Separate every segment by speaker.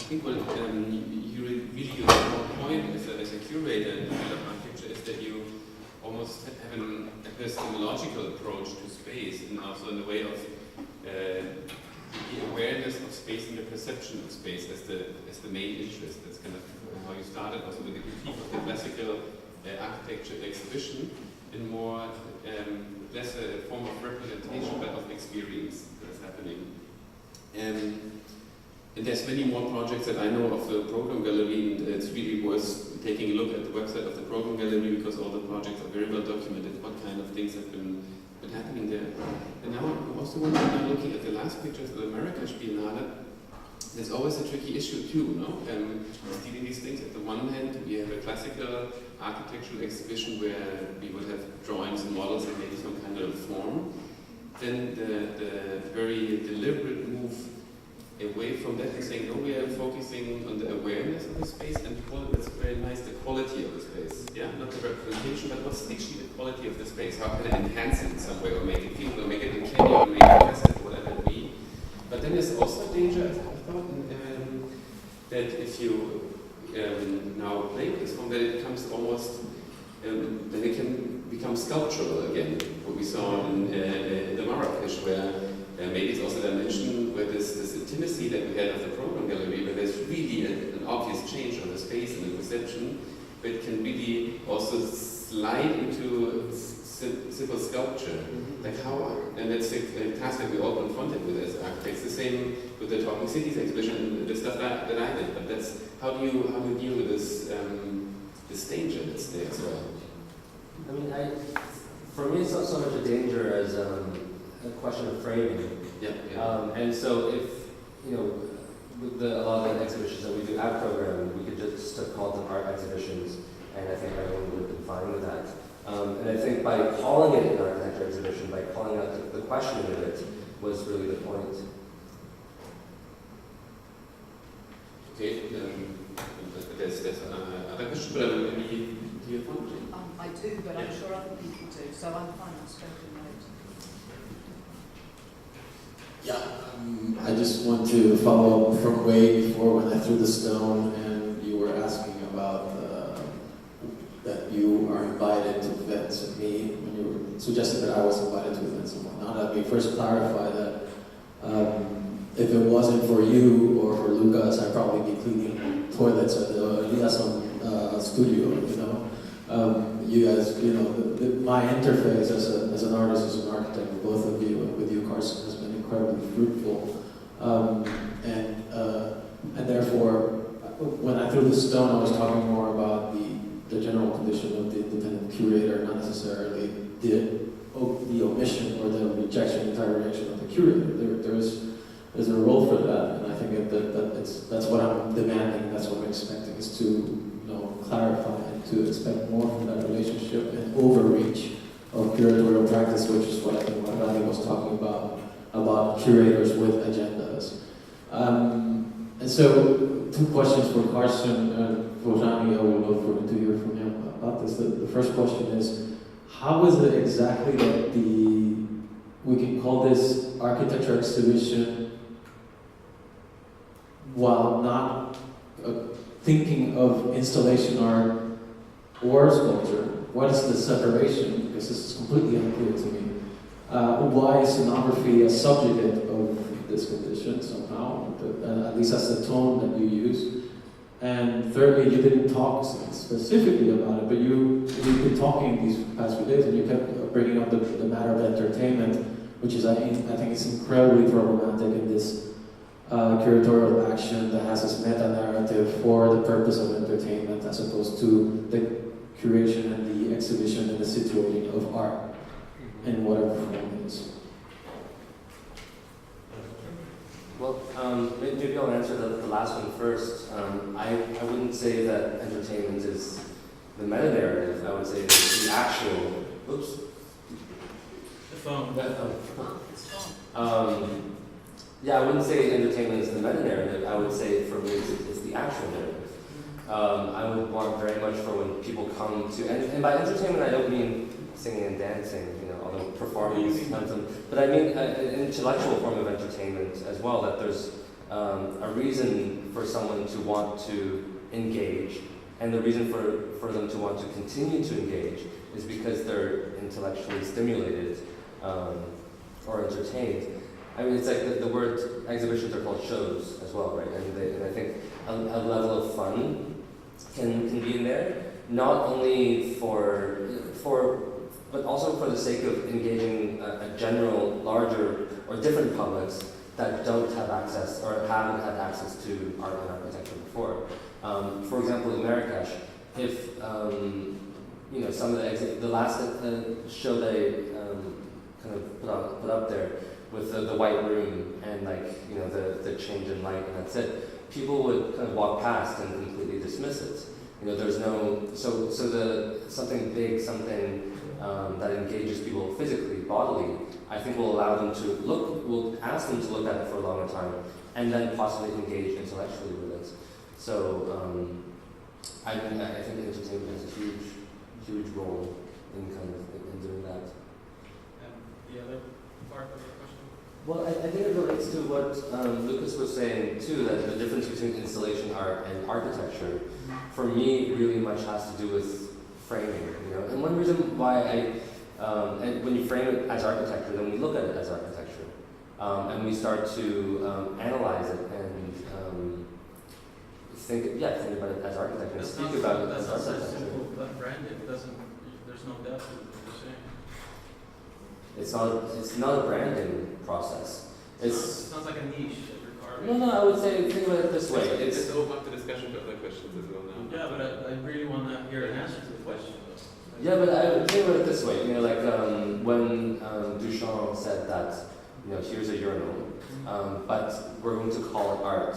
Speaker 1: think what you really use one point as a curator in the field of architecture is that you almost have an epistemological approach to space, and also in the way of the awareness of space and the perception of space as the main interest. That's kind of how you started also with the critique of the classical architecture exhibition, in more less a form of representation but of experience that's happening. And there's many more projects that I know of the Program Gallery, and it's really worth taking a look at the website of the Program Gallery, because all the projects are very well documented, what kind of things have been happening there. And now I'm also wondering, looking at the last pictures of the Marrakesh Biennale, there's always a tricky issue too, no? Dealing these things. At the one hand, we have a classical architectural exhibition where we would have drawings and models and maybe some kind of form. Then the very deliberate move away from that and saying, no, we are focusing on the awareness of the space, and that's very nice, the quality of the space. Yeah, not the representation, but what's actually the quality of the space? How can I enhance it in some way, or make it feel, or make it uncanny, or make it passive, whatever it be? But then there's also a danger, I thought, that if you now play with this form, that it becomes almost, then it can become sculptural again. What we saw in the Marrakesh, where maybe it's also dimension where this intimacy that we had of the Program Gallery, where there's really an obvious change of the space and the perception, but it can really also slide into simple sculpture. Like how, and that's a task that we all confronted with as architects. The same with the Talking Cities exhibition and the stuff that I did. But that's how do you deal with this danger that's there as well?
Speaker 2: I mean, for me, it's not so much a danger as a question of framing. And so if, with a lot of the exhibitions that we do at Program, we could just have called them art exhibitions, and I think everyone would have been fine with that. And I think by calling it an architecture exhibition, by calling out the questioning of it, was really the point.
Speaker 1: Okay, there's other questions, but maybe do you want to?
Speaker 3: I do, but I'm sure other people do, so I'm fine, I'll straight
Speaker 4: Yeah, I just want to follow up from way before when I threw the stone and you were asking about that you are invited to events, and me, when you were suggesting that I was invited to events and whatnot. Let me first clarify that if it wasn't for you or for Lukas, I'd probably be cleaning toilets at the Liaison studio, you guys, my interface as an artist, as an architect, with both of you, and with you, Carson, has been incredibly fruitful. And therefore, when I threw the stone, I was talking more about the general condition of the independent curator, not necessarily the omission or the rejection, entire rejection of the curator. There's a role for that, and I think that's what I'm demanding, that's what I'm expecting, is to clarify and to expect more from that relationship and overreach of curatorial practice, which is what I think Rani was talking about curators with agendas. And so, two questions for Carson and for Rani. I would love to hear from him about this. The first question is, how is it exactly that we can call this architecture exhibition while not thinking of installation art or sculpture? What is the separation? Because this is completely unclear to me. Why is scenography a subjugate of this condition somehow? At least that's the tone that you use. And thirdly, you didn't talk specifically about it, but you've been talking these past few days, and you kept bringing up the matter of entertainment, which is, I think it's incredibly problematic in this curatorial action that has this meta-narrative for the purpose of entertainment, as opposed to the curation and the exhibition and the situating of art in whatever form it is.
Speaker 2: Well, maybe I'll answer the last one first. I wouldn't say that entertainment is the meta-narrative. I would say it's the actual... Oops.
Speaker 5: The phone.
Speaker 2: Yeah, I wouldn't say entertainment is the meta-narrative. I would say for me it's the actual narrative. I would want very much for when people come to... And by entertainment I don't mean singing and dancing, although performing is something, but I mean an intellectual form of entertainment as well, that there's a reason for someone to want to engage, and the reason for them to want to continue to engage is because they're intellectually stimulated or entertained. I mean, it's like the word exhibitions are called shows as well, right? And I think a level of fun can be in there, not only but also for the sake of engaging a general, larger, or different publics that don't have access or haven't had access to art and architecture before. For example, in Marrakesh, if some of the last show they kind of put up there with the white room and the change in light and that's it, people would kind of walk past and completely dismiss it. There's no something big, something that engages people physically, bodily, I think will allow them to will ask them to look at it for a longer time and then possibly engage intellectually with it. So I think entertainment has a huge role in in doing that.
Speaker 5: And the other part of the question?
Speaker 2: Well, I think it relates to what Lukas was saying too, that the difference between installation art and architecture, for me, really much has to do with framing. And one reason why and when you frame it as architecture, then we look at it as architecture, and we start to analyze it and think about it as architecture and speak about it as architecture.
Speaker 5: That's simple branding. There's no depth to what you're saying.
Speaker 2: It's not a branding process.
Speaker 5: It sounds like a niche that you're carving.
Speaker 2: No, I would say think about it this way.
Speaker 1: It's open up the discussion for other questions as well now.
Speaker 5: Yeah, but I really want to hear an answer to the question.
Speaker 2: Yeah, but I would think about it this way. When Duchamp said that, here's a urinal, but we're going to call it art.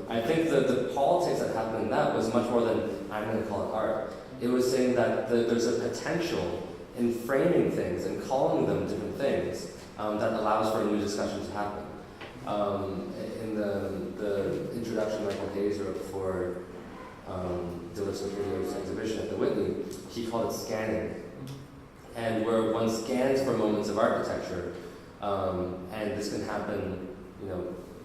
Speaker 2: I think that the politics that happened in that was much more than I'm going to call it art. It was saying that there's a potential in framing things and calling them different things that allows for a new discussion to happen. In the introduction Michael Hayes wrote for Delicious Video's exhibition at the Whitney, he called it scanning. And where one scans for moments of architecture, and this can happen,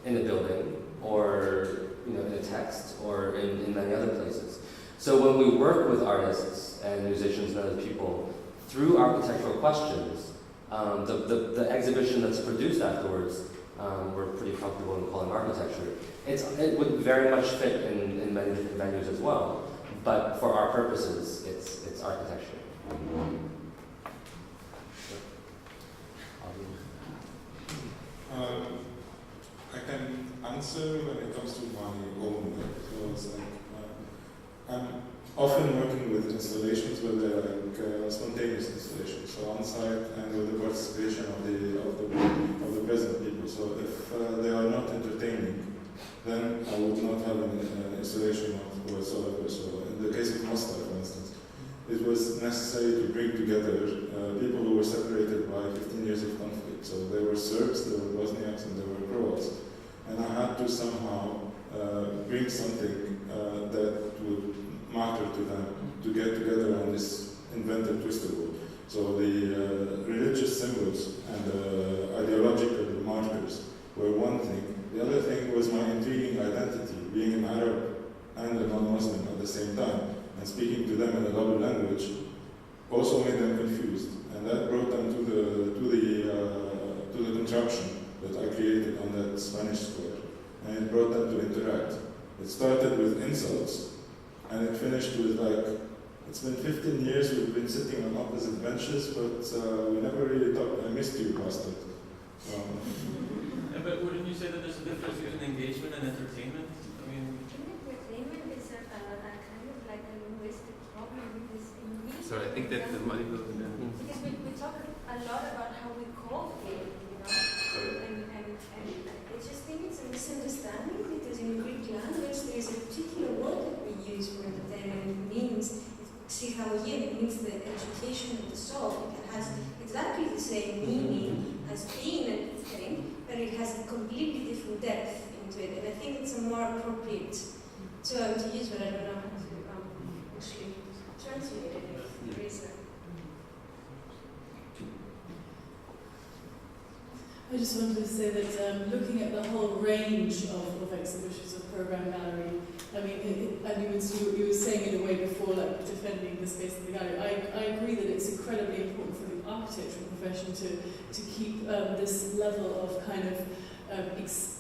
Speaker 2: in a building, or in a text, or in many other places. So when we work with artists and musicians and other people through architectural questions, the exhibition that's produced afterwards, we're pretty comfortable in calling architecture. It would very much fit in many different venues as well, but for our purposes, it's architecture.
Speaker 6: I can answer when it comes to my own work. So it's I'm often working with installations where they're spontaneous installations, so on site and with the participation of the present people. So if they are not entertaining, then I would not have an installation of whatsoever. So in the case of Mostar, for instance, it was necessary to bring together people who were separated by 15 years of conflict. So there were Serbs, there were Bosniaks, and there were Croats. And I had to somehow bring something that would matter to them to get together on this invented twister board. So the religious symbols and the ideological markers were one thing. The other thing was my intriguing identity, being an Arab and a non-Muslim at the same time, and speaking to them in a double language also made them confused, and that brought them to the contraption that I created on that Spanish square, and it brought them to interact. It started with insults, and it finished with it's been 15 years we've been sitting on opposite benches, but we never really talked. I missed you, bastard.
Speaker 5: But wouldn't you say that there's a difference between engagement and entertainment? I mean,
Speaker 7: entertainment is a kind of like a linguistic problem because in music,
Speaker 1: Sorry, I think that the money goes in there.
Speaker 7: because we talk a lot about how we call film, and I just think it's a misunderstanding because in Greek language there's a particular word that we use for entertainment. It means psychology, it means the education of the soul. It has exactly the same meaning as being a thing, but it has a completely different depth into it, and I think it's a more appropriate term to use, but I don't know how to actually translate it if there is a...
Speaker 8: I just wanted to say that looking at the whole range of exhibitions of program gallery, I mean, and you were saying in a way before, like defending the space of the gallery. I agree that it's incredibly important for the architectural profession to keep this level of kind of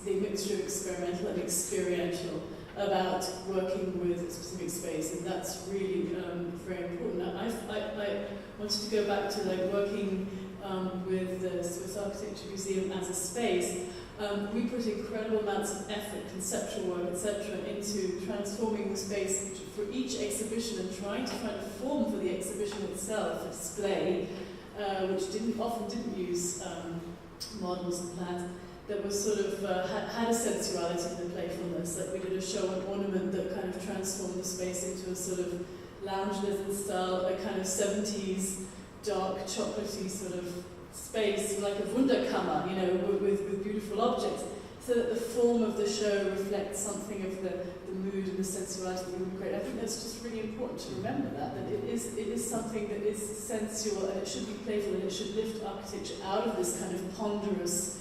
Speaker 8: the mixture of experimental and experiential about working with a specific space, and that's really very important. I wanted to go back to like working with the Swiss Architecture Museum as a space. We put incredible amounts of effort, conceptual work, etc., into transforming the space for each exhibition and trying to find a form for the exhibition itself, a display, which often didn't use models and plans, that was sort of had a sensuality and a playfulness. Like we did a show on ornament that kind of transformed the space into a sort of lounge lizard style, a kind of 70s dark chocolatey sort of space, like a Wunderkammer, you know, with beautiful objects, so that the form of the show reflects something of the mood and the sensuality that we would create. I think that's just really important to remember that it is something that is sensual, and it should be playful, and it should lift architecture out of this kind of ponderous,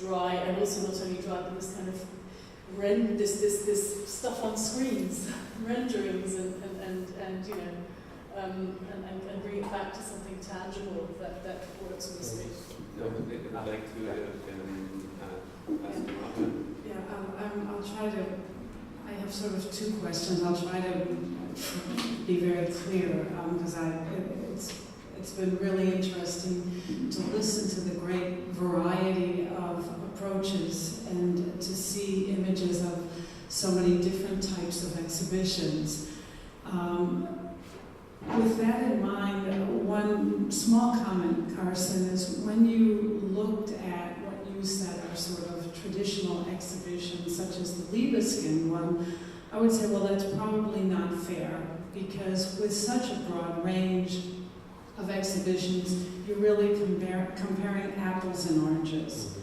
Speaker 8: dry, and also not only dry, but this kind of this stuff on screens, renderings, and you know, and bring it back to something tangible that works with the space.
Speaker 1: I'd like to ask the author.
Speaker 9: Yeah, I'll try to. I have sort of two questions. I'll try to be very clear because it's been really interesting to listen to the great variety of approaches and to see images of so many different types of exhibitions. With that in mind, one small comment, Carson, is when you looked at what you said are sort of traditional exhibitions, such as the Libeskind one, I would say, well, that's probably not fair, because with such a broad range of exhibitions, you're really comparing apples and oranges.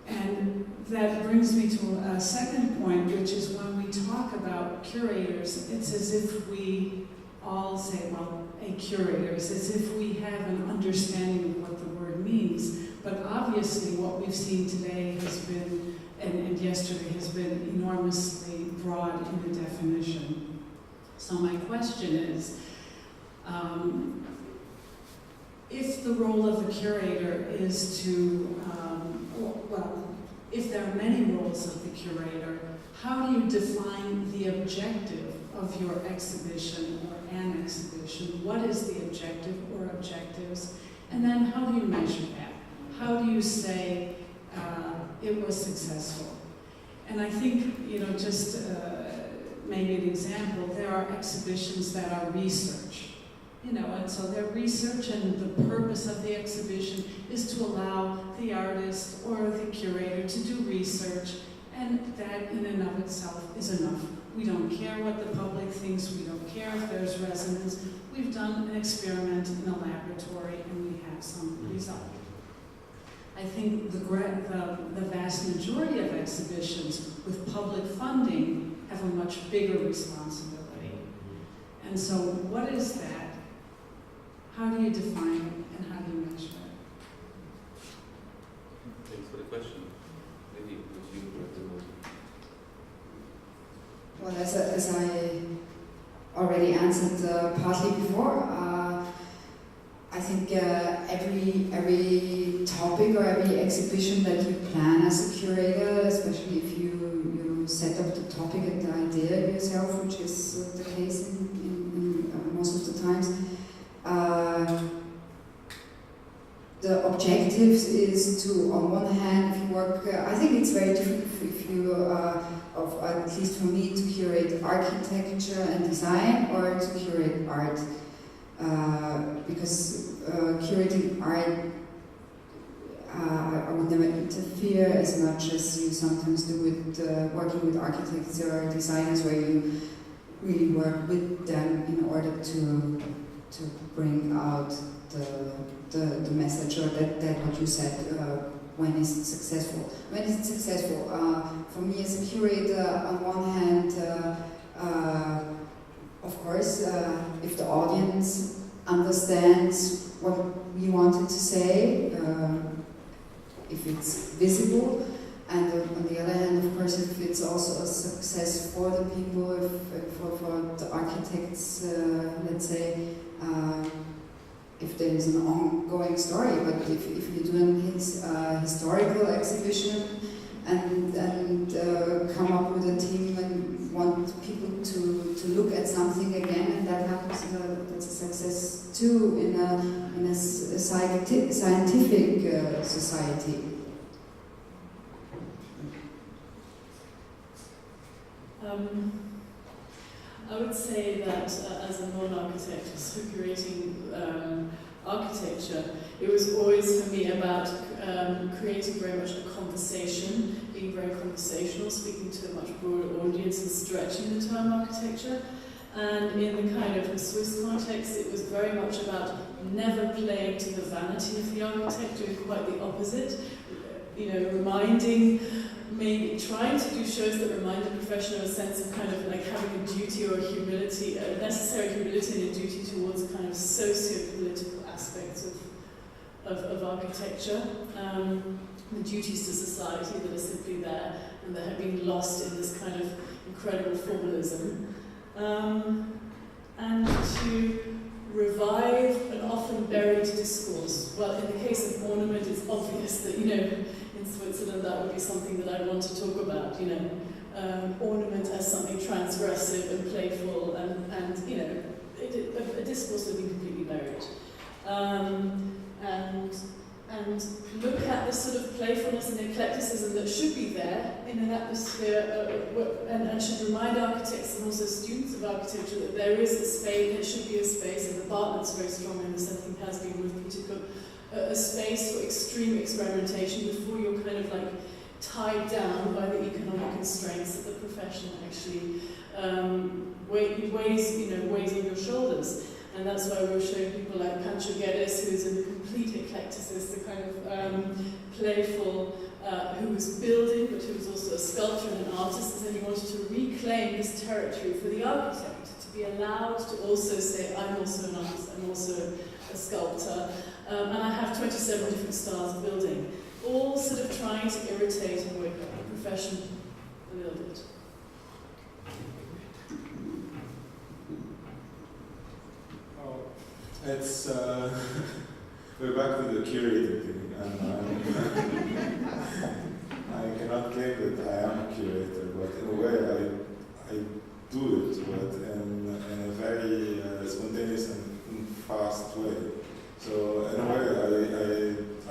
Speaker 9: And that brings me to a second point, which is when we talk about curators, it's as if we all say, well, a curator. It's as if we have an understanding of what the word means. But obviously what we've seen today has been, and yesterday has been enormously broad in the definition. So my question is, if the role of the curator is to, if there are many roles of the curator, how do you define the objective of your exhibition or an exhibition? What is the objective or objectives? And then how do you measure that? How do you say it was successful? And I think, you know, just maybe an example, there are exhibitions that are research. You know, and so their research, and the purpose of the exhibition is to allow the artist or the curator to do research, and that in and of itself is enough. We don't care what the public thinks, we don't care if there's resonance. We've done an experiment in a laboratory and we have some result. I think the vast majority of exhibitions with public funding have a much bigger responsibility. And so what is that? How do you define it, and how do you measure it?
Speaker 1: Thanks for the question. Maybe would you
Speaker 10: Well, as I already answered partly before, I think every topic or every exhibition that you plan as a curator, especially if you set up the topic and the idea yourself, which is the case in most of the times, the objectives is to, on one hand, if you work, I think it's very different if you, at least for me, to curate architecture and design or to curate art. Because curating art, I would never interfere as much as you sometimes do with working with architects or designers, where you really work with them in order to bring out the message, or that what you said, when is it successful. When is it successful? For me as a curator, on one hand, of course, if the audience understands what we wanted to say, if it success for the people, for the architects, let's say, if there is an ongoing story. But if you do a historical exhibition and come up with a team and want people to look at something again, and that happens, that's a success too in a scientific society.
Speaker 8: I would say that as a non-architect, so curating architecture, it was always for me about creating very much a conversation, being very conversational, speaking to a much broader audience and stretching the term architecture. And in the kind of Swiss context, it was very much about never playing to the vanity of the architect, doing quite the opposite. Reminding, maybe trying to do shows that remind the profession of a sense of kind of like having a duty or a humility, a necessary humility and a duty towards kind of socio-political aspects of architecture. The duties to society that are simply there and that have been lost in this kind of incredible formalism. And to revive an often buried discourse. Well, in the case of ornament, it's obvious that, in Switzerland that would be something that I want to talk about, ornament as something transgressive and playful and a discourse that has been completely buried. And look at the sort of playfulness and eclecticism that should be there in an atmosphere and should remind architects and also students of architecture that there is a space, there should be a space, and the Bartlett's very strong in this, I think, has been with Peter, a space for extreme experimentation before you're kind of like tied down by the economic constraints that the profession actually weighs on your shoulders. And that's why we're showing people like Pancho Guedes, who's a complete eclecticist, a kind of playful, who was building, but who was also a sculptor and an artist, and then he wanted to reclaim this territory for the architect, to be allowed to also say, I'm also an artist, I'm also a sculptor, and I have 27 different styles of building, all sort of trying to irritate and wake up the profession a little bit.
Speaker 6: It's we're back to the curating thing, and I cannot claim that I am a curator, but in a way I do it, but in a very spontaneous and fast way. So in a way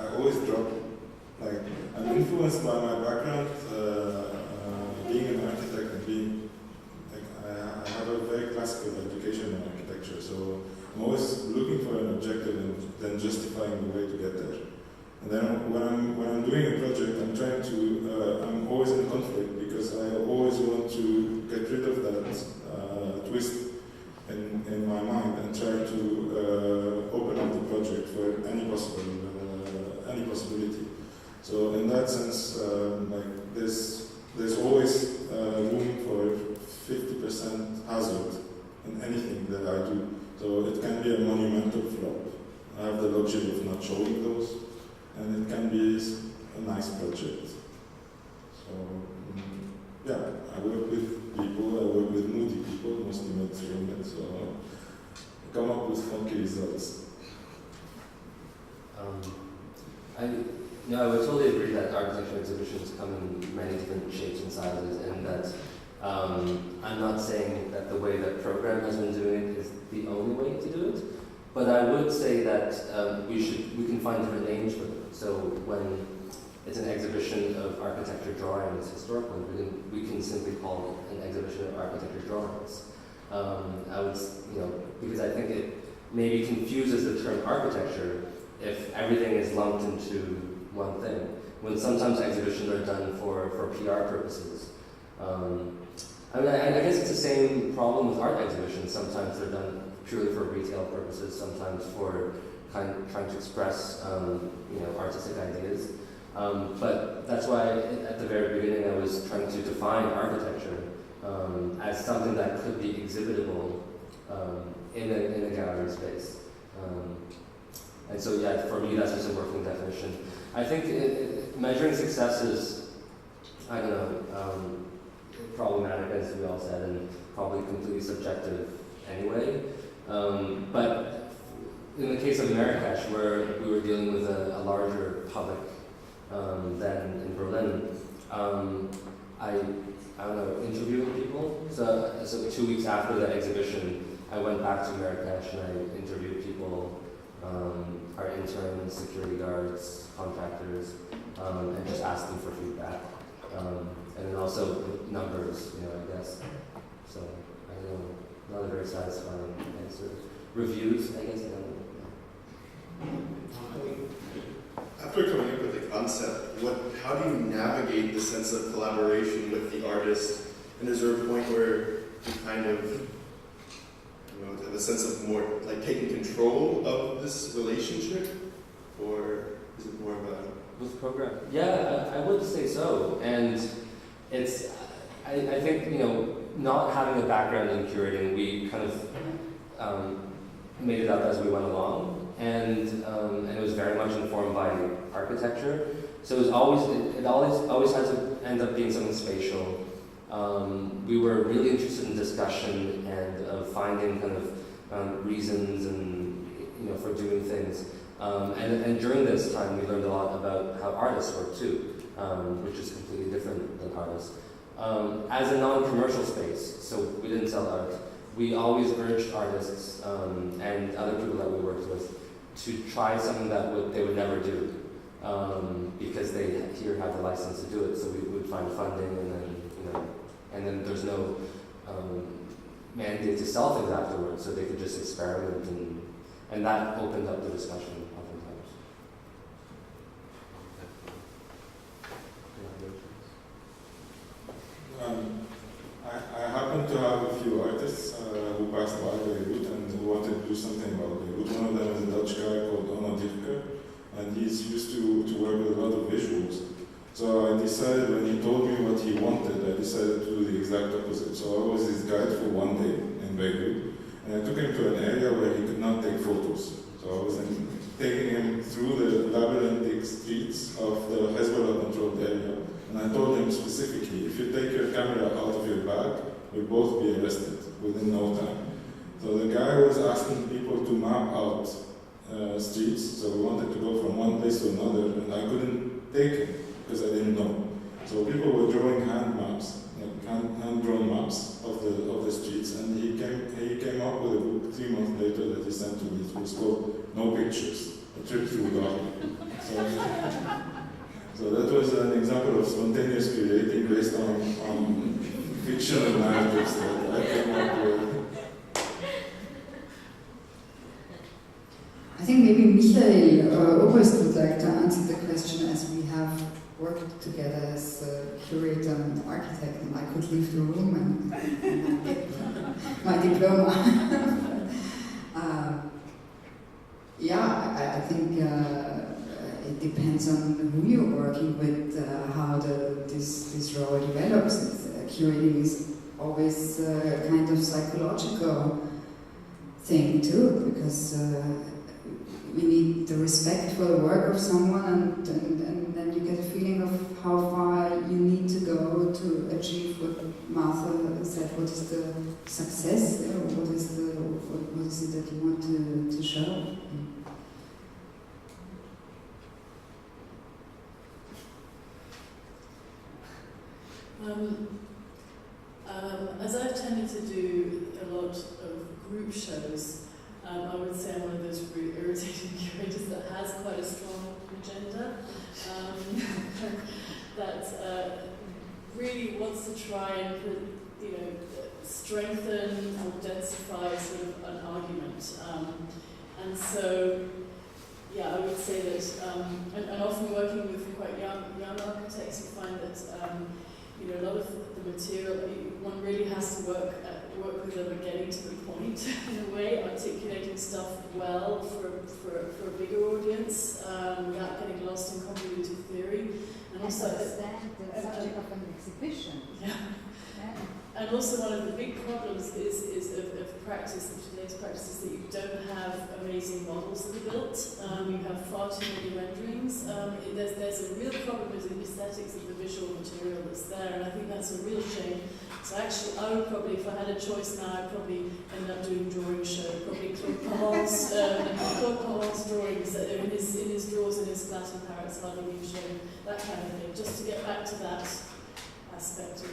Speaker 6: I always drop, like, I'm influenced by my background, being an architect and being, like, I have a very classical education in architecture, so I'm always looking for an objective and then justifying the way to get there. And then when I'm doing a project, I'm always in conflict because I always want to get rid of that twist in my mind and try to open up the project for any possibility. So in that sense, like there's always room for 50% hazard in anything that I do. So it can be a monumental flop. I have the luxury of not showing those, and it can be a nice project. So yeah, I work with people, I work with moody people, mostly not human, so I come up with funky results.
Speaker 2: I would totally agree that architecture exhibitions come in many different shapes and sizes, and that I'm not saying that the way that program has been doing it is the only way to do it, but I would say that we can find different names for them. So when it's an exhibition of architecture drawings, historical, we can simply call it an exhibition of architecture drawings. Because I think it maybe confuses the term architecture if everything is lumped into one thing, when sometimes exhibitions are done for PR purposes. I guess it's the same problem with art exhibitions. Sometimes they're done purely for retail purposes, sometimes for trying to express artistic ideas. But that's why at the very beginning I was trying to define architecture as something that could be exhibitable in a gallery space. And so yeah, for me that's just a working definition. I think measuring success is, problematic, as we all said, and probably completely subjective anyway. But in the case of Marrakesh, where we were dealing with a larger public than in Berlin, I don't know, interviewing people. So 2 weeks after the exhibition, I went back to Marrakesh and I interviewed people, our interns, security guards, contractors, and just asked them for feedback. And then also numbers, I guess. So, I don't know, not a very satisfying answer. Reviews, I guess, I don't know.
Speaker 11: After coming up with the concept, how do you navigate the sense of collaboration with the artist? And is there a point where you kind of have a sense of more like taking control of this relationship? Or is it more about
Speaker 2: with program? Yeah, I would say so. And it's, I think, not having a background in curating, we kind of made it up as we went along. And it was very much informed by architecture. So it always had to end up being something spatial. We were really interested in discussion and finding kind of reasons and for doing things. And during this time, we learned a lot about how artists work too, which is completely different than artists. As a non-commercial space, so we didn't sell art. We always urged artists and other people that we worked with to try something that they would never do, because they here have the license to do it. So we would find funding, and then there's no mandate to sell things afterwards, so they could just experiment, and that opened up the discussion oftentimes.
Speaker 6: I happen to have a few artists who passed by Beirut and who wanted to do something about Beirut. One of them is a Dutch guy called and he's used to work with a lot of visuals. So I decided, when he told me what he wanted, I decided to do the exact opposite. So I was his guide for one day in Beirut, and I took him to an area where he could not take photos. So I was taking him through the labyrinthic streets of the Hezbollah-controlled area, and I told him specifically, if you take your camera out of your bag, we'll both be arrested within no time. So the guy was asking people to map out streets, so we wanted to go from one place to another, and I couldn't take him because I didn't know. So people were drawing hand maps, hand-drawn maps of the streets, and he came up with a book 3 months later that he sent to me. It was called No Pictures, A Trip Through God. So that was an example of spontaneous creating based on fictional narratives that I came up with.
Speaker 10: I think maybe Michael Oberst would like to answer the question, as we have worked together as a curator and architect, and I could leave the room and get my diploma. I think it depends on who you're working with, how this role develops. Curating is always a kind of psychological thing too, because you need the respect for the work of someone, and then you get a feeling of how far you need to go to achieve what Martha said. What is the success? What is it that you want to show?
Speaker 8: As I've tended to do a lot of group shows, I would say I'm one of those really irritating curators that has quite a strong agenda, that really wants to try and strengthen or densify sort of an argument. And so, I would say that, and often working with quite young architects, you find that a lot of the material, one really has to work with them at getting to the point in a way, articulating stuff well for a bigger audience, without getting lost in convoluted theory. And also
Speaker 12: understand the subject of an exhibition.
Speaker 8: Yeah. And also one of the big problems is of practice, of today's practice, is that you don't have amazing models that are built. You have far too many renderings. There's a real problem with the aesthetics of the visual material that's there, and I think that's a real shame. So actually, I would probably, if I had a choice now, I'd probably end up doing drawing show, probably Kloibhofer's drawings in his drawers in his flat in Paris, hardly being shown, that kind of thing, just to get back to that aspect of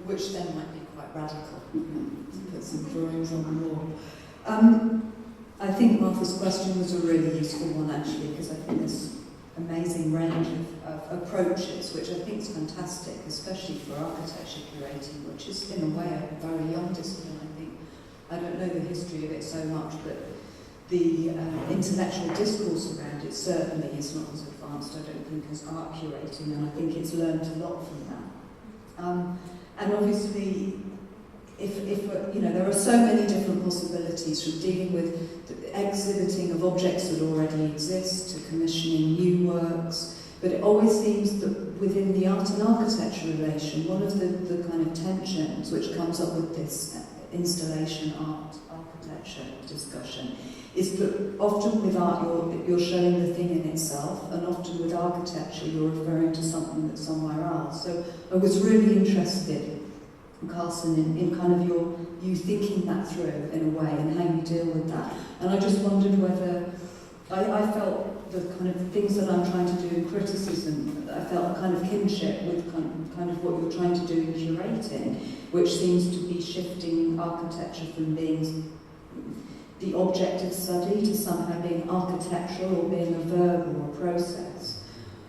Speaker 10: which then might be quite radical, to put some drawings on the wall. I think Martha's question was a really useful one, actually, because I think there's amazing range of approaches, which I think is fantastic, especially for architecture curating, which is in a way a very young discipline, I think. I don't know the history of it so much, but the intellectual discourse around it certainly is not as advanced, I don't think, as art curating, and I think it's learned a lot from that. And obviously, if there are so many different possibilities, from dealing with the exhibiting of objects that already exist to commissioning new works, but it always seems that within the art and architecture relation, one of the kind of tensions which comes up with this installation art architecture discussion is that often with art you're showing the thing in itself, and often with architecture you're referring to something that's somewhere else. So I was really interested, Carson, in kind of you thinking that through in a way, and how you deal with that. And I just wondered whether I felt the kind of things that I'm trying to do in criticism, I felt a kind of kinship with kind of what you're trying to do in curating, which seems to be shifting architecture from being the object of study to somehow being architectural or being a verb or a process.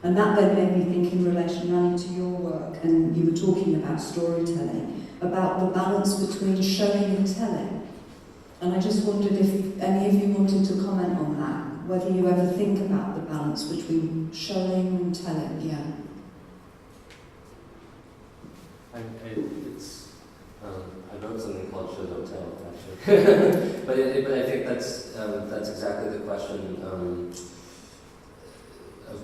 Speaker 10: And that then made me think in relation, Rani, to your work, and you were talking about storytelling, about the balance between showing and telling. And I just wondered if any of you wanted to comment on that, whether you ever think about the balance between showing and telling. Yeah.
Speaker 2: I wrote something called Show Don't Tell, actually. but I think that's exactly the question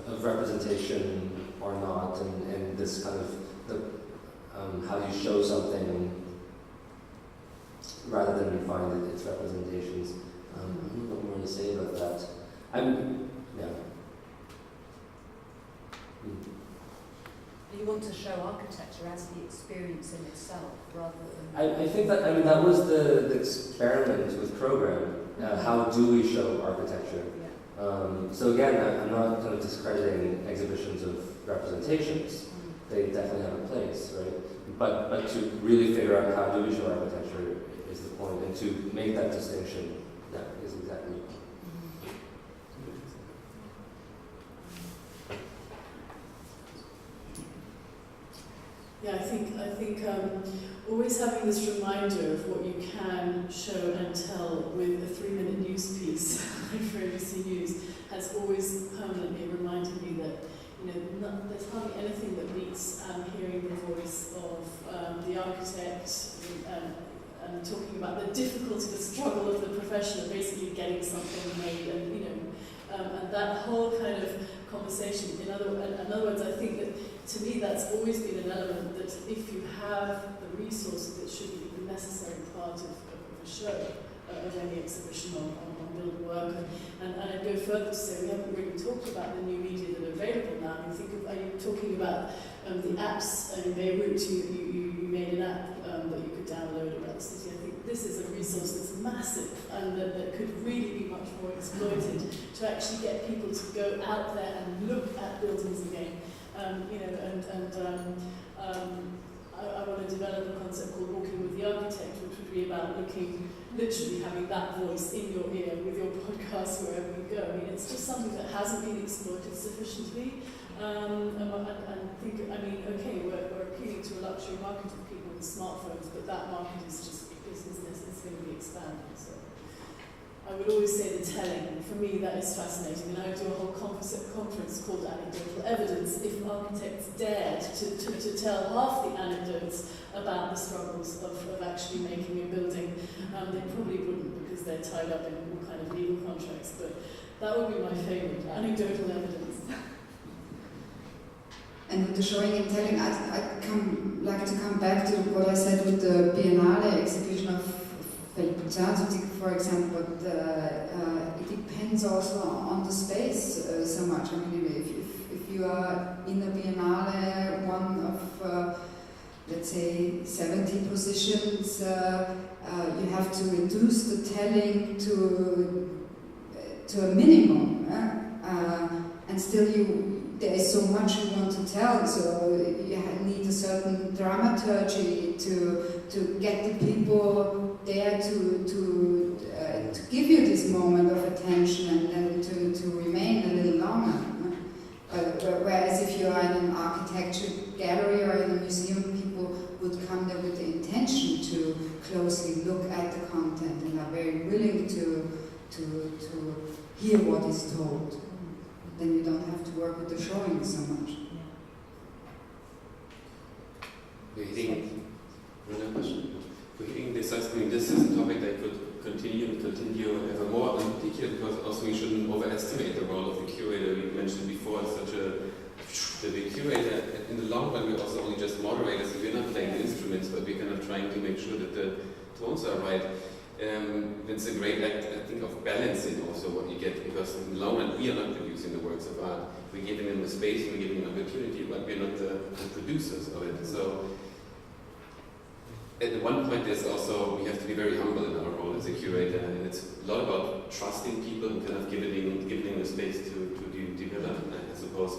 Speaker 2: of representation or not, and this kind of how you show something rather than refine its representations. I don't know what more to say about that.
Speaker 3: You want to show architecture as the experience in itself, rather than...
Speaker 2: I think that was the experiment with program. How do we show architecture? Yeah. So again, I'm not kind of discrediting exhibitions of representations. They definitely have a place, right? But to really figure out how do we show architecture is the point, and to make that distinction, that is exactly.
Speaker 8: Yeah, I think always having this reminder of what you can show and tell with a 3-minute news piece like Ferguson News has always permanently reminded me that there's hardly anything that beats hearing the voice of the architect and talking about the difficulty, the struggle of the profession of basically getting something made, and that whole kind of conversation. In other words, I think that to me that's always been an element that if you have the resources, it should be a necessary part of a show, of any exhibition on build work. And I'd go further to say we haven't really talked about the new media that are available now. Are you talking about the apps in Beirut? You made an app that you could download about the city. I think this is a resource that's massive and that could really be much more exploited to actually get people to go out there and look at buildings again. I want to develop a concept called Walking with the Architect, which would be about literally having that voice in your ear with your podcast wherever you go. I mean, it's just something that hasn't been exploited sufficiently. We're appealing to a luxury market of people with smartphones, but that market is just business. It's going to be expanding. So I would always say the telling. For me, that is fascinating. And I would do a whole conference called Anecdotal Evidence. If architects dared to tell half the anecdotes about the struggles of actually making a building, they probably wouldn't, because they're tied up in all kind of legal contracts. But that would be my favourite, anecdotal evidence.
Speaker 10: And with the showing and telling, I'd like to come back to what I said with the Biennale exhibition of Ferguson, for example, but it depends also on the space so much. I mean, if you are in a Biennale, one of, let's say, 70 positions, you have to reduce the telling to a minimum. And still there is so much you want to tell, so you need a certain dramaturgy to get the people there to give you this moment of attention and then to remain a little longer. Whereas if you are in an architecture gallery or in a museum, people would come there with the intention to closely look at the content and are very willing to hear what is told. Then you don't have to work with the showing so much.
Speaker 1: We're hitting this. I mean, this is a topic that could continue ever more, in particular because also we shouldn't overestimate the role of the curator. We mentioned before, the curator in the long run we're also only just moderators, so we're not playing the instruments, but we're kind of trying to make sure that the tones are right. It's a great act, I think, of balancing also what you get, because in the long run we are not producing the works of art. We're giving them the space, we're giving them an opportunity, but we're not the producers of it. So at one point there's also, we have to be very humble in our role as a curator, and it's a lot about trusting people and kind of giving them the space to develop, I suppose.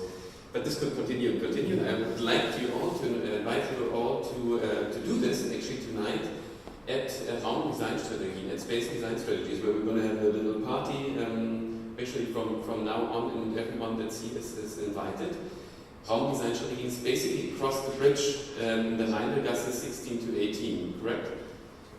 Speaker 1: But this could continue and continue. I would like you all to invite you all to do this, and actually tonight at Raum&designstrategien, at Space Design Strategies, where we're going to have a little party, actually from now on, and everyone that's here is invited. Raum&designstrategien is basically across the bridge, the Rheingasse 16 to 18, correct?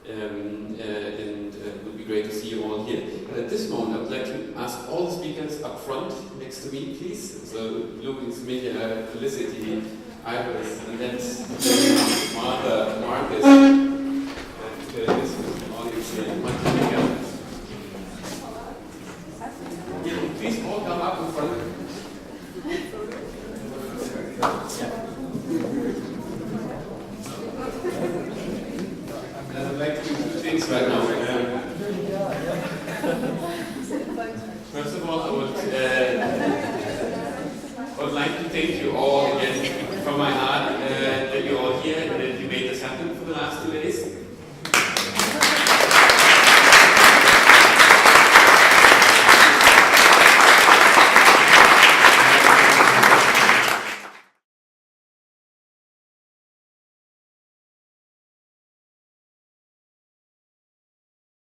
Speaker 1: And it would be great to see you all here. But at this moment, I would like to ask all the speakers up front, next to me, please. So, Lukas, Media, Felicity, Iris, and then Martha, Marcus. This was the audience here. Please all come up in front. I would like to do two things right now. First of all, I would like to thank you all again from my